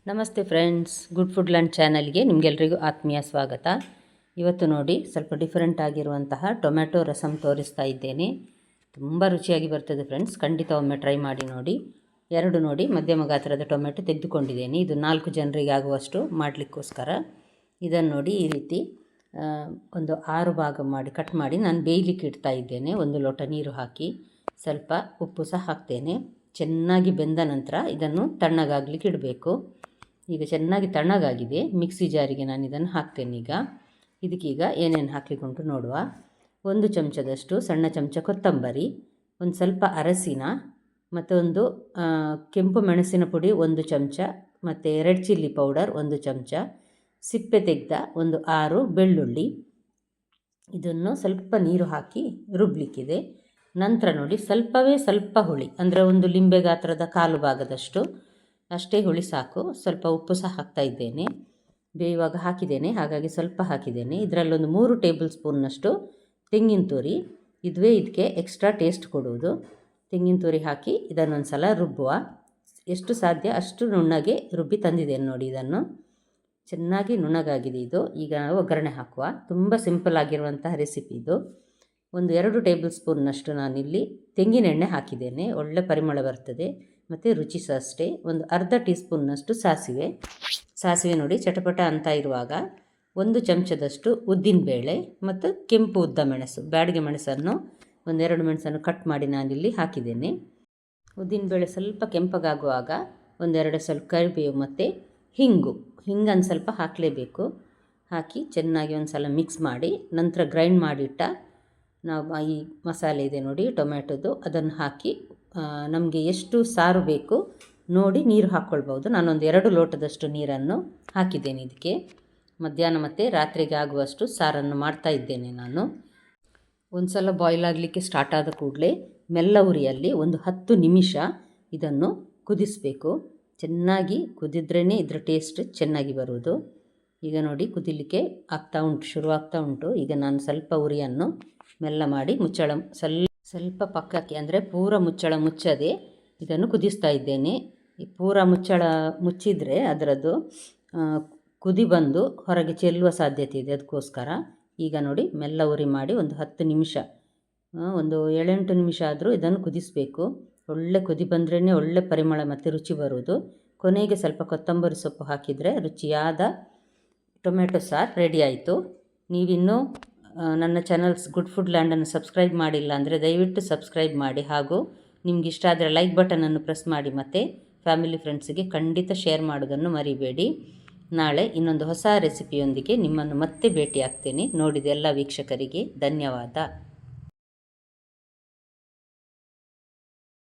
ನಮಸ್ತೆ friends, good food land ಚಾನಲ್ಗೆ ನಿಮಗೆಲ್ರಿಗೂ ಆತ್ಮೀಯ ಸ್ವಾಗತ. ಇವತ್ತು ನೋಡಿ ಸ್ವಲ್ಪ ಡಿಫರೆಂಟ್ ಆಗಿರುವಂತಹ ಟೊಮ್ಯಾಟೊ ರಸಮ್ ತೋರಿಸ್ತಾ ಇದ್ದೇನೆ. ತುಂಬ ರುಚಿಯಾಗಿ ಬರ್ತದೆ ಫ್ರೆಂಡ್ಸ್, ಖಂಡಿತ ಒಮ್ಮೆ ಟ್ರೈ ಮಾಡಿ ನೋಡಿ. ಎರಡು ನೋಡಿ ಮಧ್ಯಮ ಗಾತ್ರದ ಟೊಮೆಟೊ ತೆಗೆದುಕೊಂಡಿದ್ದೇನೆ. ಇದು 4 ಜನರಿಗೆ ಆಗುವಷ್ಟು ಮಾಡಲಿಕ್ಕೋಸ್ಕರ. ಇದನ್ನು ನೋಡಿ ಈ ರೀತಿ ಒಂದು 6 ಭಾಗ ಮಾಡಿ ಕಟ್ ಮಾಡಿ ನಾನು ಬೇಯಲಿಕ್ಕೆ ಇಡ್ತಾ ಇದ್ದೇನೆ. 1 ಲೋಟ ನೀರು ಹಾಕಿ ಸ್ವಲ್ಪ ಉಪ್ಪು ಸಹ ಹಾಕ್ತೇನೆ. ಚೆನ್ನಾಗಿ ಬೆಂದ ನಂತರ ಇದನ್ನು ತಣ್ಣಗಾಗಲಿಕ್ಕೆ ಇಡಬೇಕು. ಈಗ ಚೆನ್ನಾಗಿ ತಣ್ಣಗಾಗಿದೆ. ಮಿಕ್ಸಿ ಜಾರಿಗೆ ನಾನು ಇದನ್ನು ಹಾಕ್ತೇನೆ. ಇದಕ್ಕೀಗ ಏನೇನು ಹಾಕಲಿಕ್ಕೆ ಉಂಟು ನೋಡುವ. 1 ಚಮಚದಷ್ಟು ಸಣ್ಣ ಚಮಚ ಕೊತ್ತಂಬರಿ, ಒಂದು ಸ್ವಲ್ಪ ಅರಸಿನ, ಮತ್ತು ಒಂದು ಕೆಂಪು ಮೆಣಸಿನ ಪುಡಿ 1 ಚಮಚ, ಮತ್ತು ರೆಡ್ ಚಿಲ್ಲಿ ಪೌಡರ್ 1 ಚಮಚ, ಸಿಪ್ಪೆ ತೆಗೆದ ಒಂದು 6 ಬೆಳ್ಳುಳ್ಳಿ. ಇದನ್ನು ಸ್ವಲ್ಪ ನೀರು ಹಾಕಿ ರುಬ್ಬಲಿಕ್ಕಿದೆ. ನಂತರ ನೋಡಿ ಸ್ವಲ್ಪ ಹುಳಿ, ಅಂದರೆ ಒಂದು ಲಿಂಬೆ ಗಾತ್ರದ ಕಾಲು ಭಾಗದಷ್ಟು ಅಷ್ಟೇ ಹುಳಿ ಸಾಕು. ಸ್ವಲ್ಪ ಉಪ್ಪು ಸಹ ಹಾಕ್ತಾ ಇದ್ದೇನೆ. ಬೇಯುವಾಗ ಹಾಕಿದ್ದೇನೆ, ಹಾಗಾಗಿ ಸ್ವಲ್ಪ ಹಾಕಿದ್ದೇನೆ. ಇದರಲ್ಲೊಂದು 3 ಟೇಬಲ್ ಸ್ಪೂನ್ನಷ್ಟು ತೆಂಗಿನ ತುರಿ, ಇದುವೇ ಇದಕ್ಕೆ ಎಕ್ಸ್ಟ್ರಾ ಟೇಸ್ಟ್ ಕೊಡುವುದು. ತೆಂಗಿನ ತುರಿ ಹಾಕಿ ಇದನ್ನೊಂದು ಸಲ ರುಬ್ಬುವ. ಎಷ್ಟು ಸಾಧ್ಯ ಅಷ್ಟು ನುಣ್ಣಗೆ ರುಬ್ಬಿ ತಂದಿದ್ದೇನೆ ನೋಡಿ. ಇದನ್ನು ಚೆನ್ನಾಗಿ ನುಣ್ಣಗಾಗಿದೆ ಇದು. ಈಗ ನಾವು ಒಗ್ಗರಣೆ ಹಾಕುವ. ತುಂಬ ಸಿಂಪಲ್ ಆಗಿರುವಂತಹ ರೆಸಿಪಿ ಇದು. ಒಂದು 2 ಟೇಬಲ್ ಸ್ಪೂನ್ನಷ್ಟು ನಾನಿಲ್ಲಿ ತೆಂಗಿನ ಎಣ್ಣೆ ಹಾಕಿದ್ದೇನೆ. ಒಳ್ಳೆ ಪರಿಮಳ ಬರ್ತದೆ ಮತ್ತು ರುಚಿ ಸಹ ಅಷ್ಟೇ. ಒಂದು ಅರ್ಧ ಟೀ ಸ್ಪೂನ್ನಷ್ಟು ಸಾಸಿವೆ ನೋಡಿ ಚಟಪಟ ಅಂತ ಇರುವಾಗ 1 ಚಮಚದಷ್ಟು ಉದ್ದಿನಬೇಳೆ ಮತ್ತು ಕೆಂಪು ಉದ್ದ ಮೆಣಸು, ಬ್ಯಾಡಿಗೆ ಮೆಣಸನ್ನು 1-2 ಮೆಣಸನ್ನು ಕಟ್ ಮಾಡಿ ನಾನಿಲ್ಲಿ ಹಾಕಿದ್ದೇನೆ. ಉದ್ದಿನಬೇಳೆ ಸ್ವಲ್ಪ ಕೆಂಪಗಾಗುವಾಗ 1-2 ಸ್ವಲ್ಪ ಕರಿಬೇವು ಮತ್ತು ಹಿಂಗನ್ನು ಸ್ವಲ್ಪ ಹಾಕಲೇಬೇಕು. ಹಾಕಿ ಚೆನ್ನಾಗಿ ಒಂದು ಸಲ ಮಿಕ್ಸ್ ಮಾಡಿ ನಂತರ ಗ್ರೈಂಡ್ ಮಾಡಿಟ್ಟ ನಾವು ಈ ಮಸಾಲೆ ಇದೆ ನೋಡಿ ಟೊಮ್ಯಾಟೊದು, ಅದನ್ನು ಹಾಕಿ ನಮಗೆ ಎಷ್ಟು ಸಾರು ಬೇಕು ನೋಡಿ ನೀರು ಹಾಕ್ಕೊಳ್ಬೋದು. ನಾನೊಂದು 2 ಲೋಟದಷ್ಟು ನೀರನ್ನು ಹಾಕಿದ್ದೇನೆ ಇದಕ್ಕೆ. ಮಧ್ಯಾಹ್ನ ಮತ್ತು ರಾತ್ರಿಗೆ ಆಗುವಷ್ಟು ಸಾರನ್ನು ಮಾಡ್ತಾ ಇದ್ದೇನೆ ನಾನು. ಒಂದು ಸಲ ಬಾಯ್ಲ್ ಆಗಲಿಕ್ಕೆ ಸ್ಟಾರ್ಟ್ ಆದ ಕೂಡಲೇ ಮೆಲ್ಲ ಉರಿಯಲ್ಲಿ ಒಂದು 10 ನಿಮಿಷ ಇದನ್ನು ಕುದಿಸಬೇಕು. ಚೆನ್ನಾಗಿ ಕುದಿದ್ರೇ ಇದರ ಟೇಸ್ಟ್ ಚೆನ್ನಾಗಿ ಬರುವುದು. ಈಗ ನೋಡಿ ಕುದಿಲಿಕ್ಕೆ ಶುರುವಾಗ್ತಾ ಉಂಟು. ಈಗ ನಾನು ಸ್ವಲ್ಪ ಉರಿಯನ್ನು ಮೆಲ್ಲ ಮಾಡಿ ಮುಚ್ಚಳ ಸ್ವಲ್ಪ ಪಕ್ಕಕ್ಕೆ, ಅಂದರೆ ಪೂರ ಮುಚ್ಚಳ ಮುಚ್ಚದೆ ಇದನ್ನು ಕುದಿಸ್ತಾ ಇದ್ದೇನೆ. ಈ ಪೂರ ಮುಚ್ಚಳ ಮುಚ್ಚಿದರೆ ಅದರದ್ದು ಕುದಿ ಬಂದು ಹೊರಗೆ ಚೆಲ್ಲುವ ಸಾಧ್ಯತೆ ಇದೆ, ಅದಕ್ಕೋಸ್ಕರ. ಈಗ ನೋಡಿ ಮೆಲ್ಲ ಉರಿ ಮಾಡಿ ಒಂದು 10 ನಿಮಿಷ, ಒಂದು 7-8 ನಿಮಿಷ ಆದರೂ ಇದನ್ನು ಕುದಿಸಬೇಕು. ಒಳ್ಳೆ ಕುದಿ ಬಂದ್ರೇ ಒಳ್ಳೆ ಪರಿಮಳ ಮತ್ತು ರುಚಿ ಬರುವುದು. ಕೊನೆಗೆ ಸ್ವಲ್ಪ ಕೊತ್ತಂಬರಿ ಸೊಪ್ಪು ಹಾಕಿದರೆ ರುಚಿಯಾದ ಟೊಮೆಟೊ ಸಾರು ರೆಡಿ ಆಯಿತು. ನೀವಿನ್ನೂ ನನ್ನ ಚಾನಲ್ಸ್ ಗುಡ್ ಫುಡ್ ಲ್ಯಾಂಡನ್ನು ಸಬ್ಸ್ಕ್ರೈಬ್ ಮಾಡಿಲ್ಲ ಅಂದರೆ ದಯವಿಟ್ಟು ಸಬ್ಸ್ಕ್ರೈಬ್ ಮಾಡಿ. ಹಾಗೂ ನಿಮ್ಗೆ ಇಷ್ಟ ಆದರೆ ಲೈಕ್ ಬಟನನ್ನು ಪ್ರೆಸ್ ಮಾಡಿ ಮತ್ತು ಫ್ಯಾಮಿಲಿ ಫ್ರೆಂಡ್ಸಿಗೆ ಖಂಡಿತ ಶೇರ್ ಮಾಡೋದನ್ನು ಮರಿಬೇಡಿ. ನಾಳೆ ಇನ್ನೊಂದು ಹೊಸ ರೆಸಿಪಿಯೊಂದಿಗೆ ನಿಮ್ಮನ್ನು ಮತ್ತೆ ಭೇಟಿ ಆಗ್ತೇನೆ. ನೋಡಿದ ಎಲ್ಲ ವೀಕ್ಷಕರಿಗೆ ಧನ್ಯವಾದ.